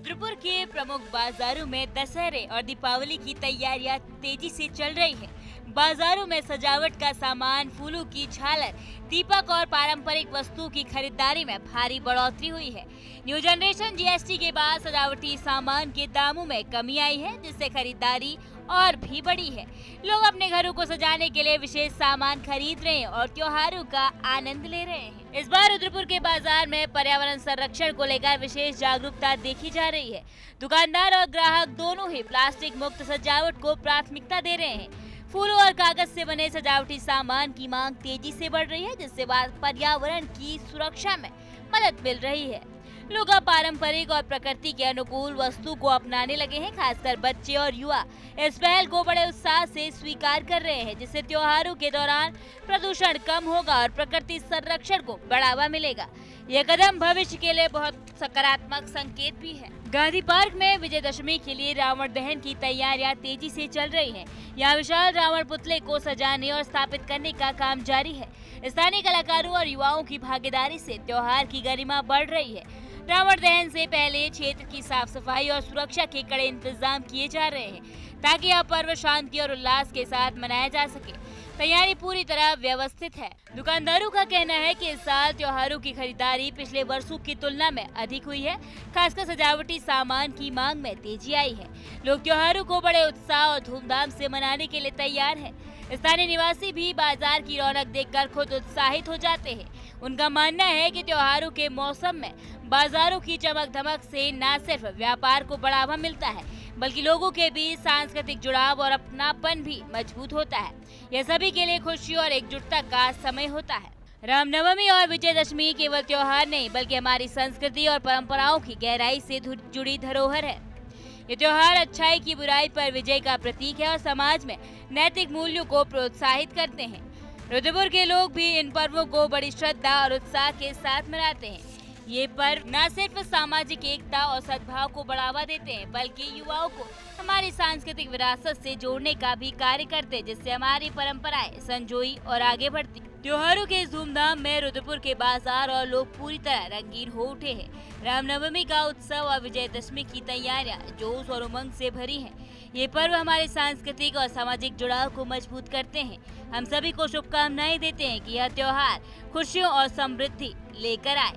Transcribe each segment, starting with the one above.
रुद्रपुर के प्रमुख बाजारों में दशहरे और दीपावली की तैयारियां तेजी से चल रही है। बाजारों में सजावट का सामान, फूलों की झालर, दीपक और पारंपरिक वस्तुओं की खरीदारी में भारी बढ़ोतरी हुई है। न्यू जनरेशन जीएसटी के बाद सजावटी सामान के दामों में कमी आई है, जिससे खरीदारी और भी बढ़ी है। लोग अपने घरों को सजाने के लिए विशेष सामान खरीद रहे हैं और त्योहारों का आनंद ले रहे हैं। इस बार रुद्रपुर के बाजार में पर्यावरण संरक्षण को लेकर विशेष जागरूकता देखी जा रही है। दुकानदार और ग्राहक दोनों ही प्लास्टिक मुक्त सजावट को प्राथमिकता दे रहे हैं। फूलों और कागज से बने सजावटी सामान की मांग तेजी से बढ़ रही है, जिससे पर्यावरण की सुरक्षा में मदद मिल रही है। लोग अब पारंपरिक और प्रकृति के अनुकूल वस्तु को अपनाने लगे हैं। खासकर बच्चे और युवा इस पहल को बड़े उत्साह से स्वीकार कर रहे हैं, जिससे त्योहारों के दौरान प्रदूषण कम होगा और प्रकृति संरक्षण को बढ़ावा मिलेगा। यह कदम भविष्य के लिए बहुत सकारात्मक संकेत भी है। गांधी पार्क में विजयदशमी के लिए रावण दहन की तैयारियां तेजी से चल रही हैं। यहाँ विशाल रावण पुतले को सजाने और स्थापित करने का काम जारी है। स्थानीय कलाकारों और युवाओं की भागीदारी से त्योहार की गरिमा बढ़ रही है। रावण दहन से पहले क्षेत्र की साफ सफाई और सुरक्षा के कड़े इंतजाम किए जा रहे हैं, ताकि यह पर्व शांति और उल्लास के साथ मनाया जा सके। तैयारी पूरी तरह व्यवस्थित है। दुकानदारों का कहना है कि इस साल त्योहारों की खरीदारी पिछले वर्षों की तुलना में अधिक हुई है। खासकर सजावटी सामान की मांग में तेजी आई है। लोग त्योहारों को बड़े उत्साह और धूमधाम से मनाने के लिए तैयार हैं। स्थानीय निवासी भी बाजार की रौनक देखकर खुद उत्साहित हो जाते हैं। उनका मानना है कि त्योहारों के मौसम में बाजारों की चमक धमक से न सिर्फ व्यापार को बढ़ावा मिलता है, बल्कि लोगों के बीच सांस्कृतिक जुड़ाव और अपनापन भी मजबूत होता है। यह सभी के लिए खुशी और एकजुटता का समय होता है। रामनवमी और विजयदशमी केवल त्योहार नहीं, बल्कि हमारी संस्कृति और परंपराओं की गहराई से जुड़ी धरोहर है। ये त्योहार अच्छाई की बुराई पर विजय का प्रतीक है और समाज में नैतिक मूल्यों को प्रोत्साहित करते हैं। रुद्रपुर के लोग भी इन पर्वों को बड़ी श्रद्धा और उत्साह के साथ मनाते हैं। ये पर्व न सिर्फ सामाजिक एकता और सद्भाव को बढ़ावा देते हैं, बल्कि युवाओं को हमारी सांस्कृतिक विरासत से जोड़ने का भी कार्य करते हैं, जिससे हमारी परंपराएं संजोई और आगे बढ़ती। त्योहारों के इस धूमधाम में रुद्रपुर के बाजार और लोग पूरी तरह रंगीन हो उठे हैं। रामनवमी का उत्सव और विजयदशमी की तैयारियां जोश और उमंग से भरी हैं। ये पर्व हमारे सांस्कृतिक और सामाजिक जुड़ाव को मजबूत करते हैं। हम सभी को शुभकामनाएं देते हैं कि यह त्योहार खुशियों और समृद्धि लेकर आए।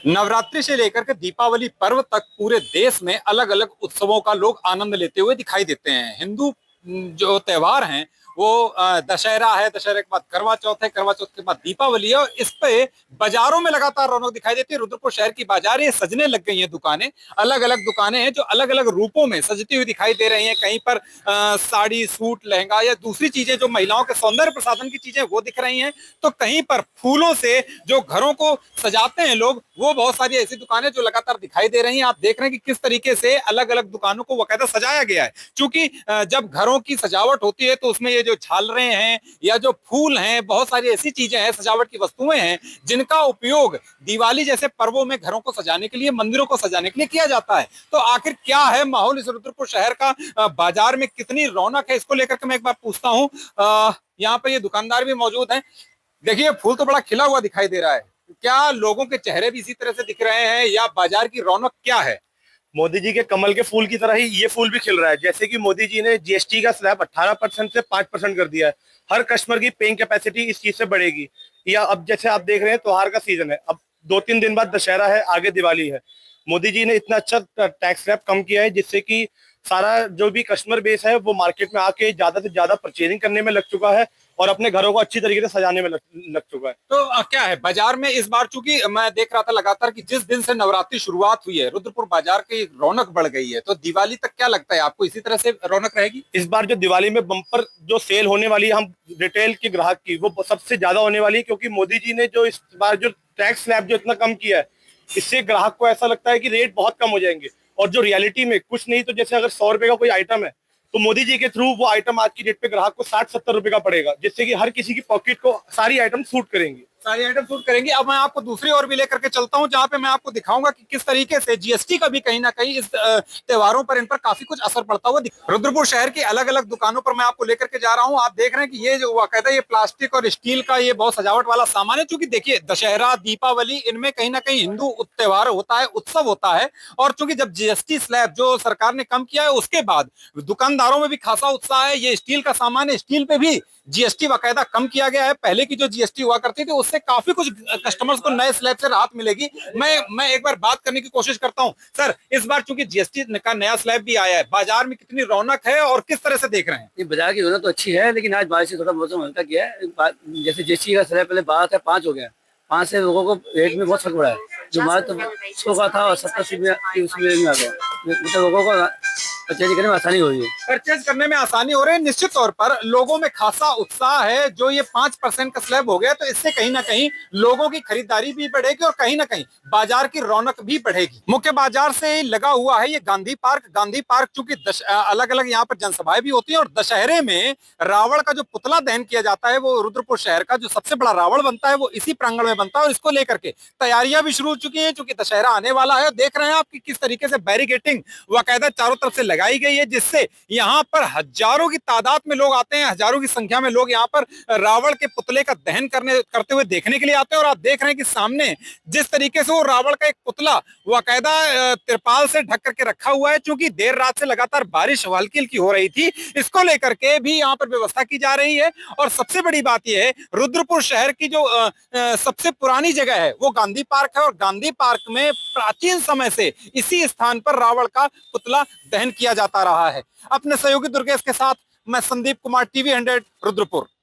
नवरात्रि से लेकर के दीपावली पर्व तक पूरे देश में अलग अलग उत्सवों का लोग आनंद लेते हुए दिखाई देते हैं। हिंदू जो त्योहार हैं वो दशहरा है, दशहरे के बाद करवा चौथ है, करवा चौथ के बाद दीपावली है और इस पे बाजारों में लगातार रौनक दिखाई देती है। रुद्रपुर शहर की बाजारें सजने लग गई हैं। दुकानें अलग अलग दुकानें हैं जो अलग अलग रूपों में सजती हुई दिखाई दे रही हैं। कहीं पर साड़ी, सूट, लहंगा या दूसरी चीजें जो महिलाओं के सौंदर्य प्रसाधन की चीजें वो दिख रही हैं, तो कहीं पर फूलों से जो घरों को सजाते हैं लोग, वो बहुत सारी ऐसी दुकानें जो लगातार दिखाई दे रही हैं। आप देख रहे हैं कि किस तरीके से अलग अलग दुकानों को बाकायदा सजाया गया है। क्योंकि जब घरों की सजावट होती है तो उसमें ये जो झालरें हैं या जो फूल हैं, बहुत सारी ऐसी चीजें हैं, सजावट की वस्तुएं हैं, जिनका उपयोग दिवाली जैसे पर्वों में घरों को सजाने के लिए, मंदिरों को सजाने के लिए किया जाता है। तो आखिर क्या है माहौल इस रुद्रपुर शहर का, बाजार में कितनी रौनक है, इसको लेकर के मैं एक बार पूछता हूँ। यहाँ पे ये दुकानदार भी मौजूद हैं। देखिए, फूल तो बड़ा खिला हुआ दिखाई दे रहा है। क्या लोगों के चेहरे भी इसी तरह से दिख रहे हैं या बाजार की रौनक क्या है? मोदी जी के कमल के फूल की तरह ही ये फूल भी खिल रहा है। जैसे कि मोदी जी ने जीएसटी का स्लैब 18% से 5% कर दिया है। हर कस्टमर की पेइंग कैपेसिटी इस चीज से बढ़ेगी। या अब जैसे आप देख रहे हैं, त्योहार का सीजन है, अब 2-3 दिन बाद दशहरा है, आगे दिवाली है। मोदी जी ने इतना अच्छा टैक्स स्लैब कम किया है, जिससे कि सारा जो भी कस्टमर बेस है वो मार्केट में आके ज्यादा से ज्यादा परचेजिंग करने में लग चुका है और अपने घरों को अच्छी तरीके से सजाने में लग चुका है। तो क्या है बाजार में इस बार, चूंकि मैं देख रहा था लगातार कि जिस दिन से नवरात्रि शुरुआत हुई है, रुद्रपुर बाजार की रौनक बढ़ गई है, तो दिवाली तक क्या लगता है आपको, इसी तरह से रौनक रहेगी? इस बार जो दिवाली में बम्पर जो सेल होने वाली है हम रिटेल के ग्राहक की, वो सबसे ज्यादा होने वाली है। क्योंकि मोदी जी ने जो इस बार जो टैक्स स्लैब जो इतना कम किया है, इससे ग्राहक को ऐसा लगता है कि रेट बहुत कम हो जाएंगे। और जो रियलिटी में कुछ नहीं तो जैसे अगर 100 रुपए का कोई आइटम है, तो मोदी जी के थ्रू वो आइटम आज की डेट पे ग्राहक को 60-70 रुपए का पड़ेगा, जिससे कि हर किसी की पॉकेट को सारी आइटम सूट करेंगी। सारी आइटम शूट करेंगे। अब मैं आपको दूसरी ओर भी लेकर के चलता हूं, जहां पे मैं आपको दिखाऊंगा कि किस तरीके से जीएसटी का भी कहीं ना कहीं इस त्योहारों पर इन पर काफी कुछ असर पड़ता हुआ रुद्रपुर शहर की अलग अलग दुकानों पर मैं आपको लेकर के जा रहा हूं। आप देख रहे हैं कि ये जो बाकायदा ये प्लास्टिक और स्टील का ये बहुत सजावट वाला सामान है, चूंकि देखिए दशहरा, दीपावली, इनमें कहीं ना कहीं हिंदू त्योहार होता है, उत्सव होता है। और चूंकि जब जीएसटी स्लैब जो सरकार ने कम किया है, उसके बाद दुकानदारों में भी खासा उत्साह है। ये स्टील का सामान है, स्टील पे भी जीएसटी बाकायदा कम किया गया है। पहले की जो जीएसटी हुआ करती थी उससे काफी कुछ कस्टमर्स को नए स्लैब से राहत मिलेगी। मैं एक बार बात करने की कोशिश करता हूं। सर, इस बार चूंकि जीएसटी का नया स्लैब भी आया है, बाजार में कितनी रौनक है और किस तरह से देख रहे हैं? ये बाजार की रौनक तो अच्छी है, लेकिन आज बारिश से थोड़ा मौसम हल्का किया है। जैसे जीएसटी का स्लैब पहले 12 था, 5 हो गया। 5 से लोगों को रेट में बहुत फर्क पड़ा है। जो माल तो 100 का था और 70 में आ गया। मतलब लोगों को परचेज करने में आसानी हो रही है। परचेज करने में आसानी हो रही है। निश्चित तौर पर लोगों में खासा उत्साह है। जो ये 5% का स्लैब हो गया, तो इससे कहीं ना कहीं लोगों की खरीदारी भी बढ़ेगी और कहीं ना कहीं बाजार की रौनक भी बढ़ेगी। मुख्य बाजार से लगा हुआ है ये गांधी पार्क। गांधी पार्क चूंकि अलग अलग यहाँ पर जनसभाएं भी होती हैं और दशहरे में रावण का जो पुतला दहन किया जाता है, वो रुद्रपुर शहर का जो सबसे बड़ा रावण बनता है, वो इसी प्रांगण में बनता है। और इसको लेकर के तैयारियां भी शुरू हो चुकी है, चूंकि दशहरा आने वाला है। देख रहे हैं आप कि किस तरीके से बैरिकेटिंग बाकायदा चारों तरफ से लगाई गई है, जिससे यहाँ पर हजारों की तादाद में लोग आते हैं। हजारों की संख्या में लोग यहाँ पर रावण के पुतले का दहन करते हुए देखने के लिए आते हैं। और आप देख रहे हैं कि सामने जिस तरीके से वो रावण का एक पुतला बाकायदा तिरपाल से ढक करके रखा हुआ है, क्योंकि देर रात से लगातार बारिश हल्की हल्की हो रही थी, इसको लेकर के भी यहाँ पर व्यवस्था की जा रही है। और सबसे बड़ी बात यह है, रुद्रपुर शहर की जो सबसे पुरानी जगह है वो गांधी पार्क है। और गांधी पार्क में प्राचीन समय से इसी स्थान पर रावण का पुतला दहन किया जाता रहा है। अपने सहयोगी दुर्गेश के साथ मैं संदीप कुमार, टीवी 100, रुद्रपुर।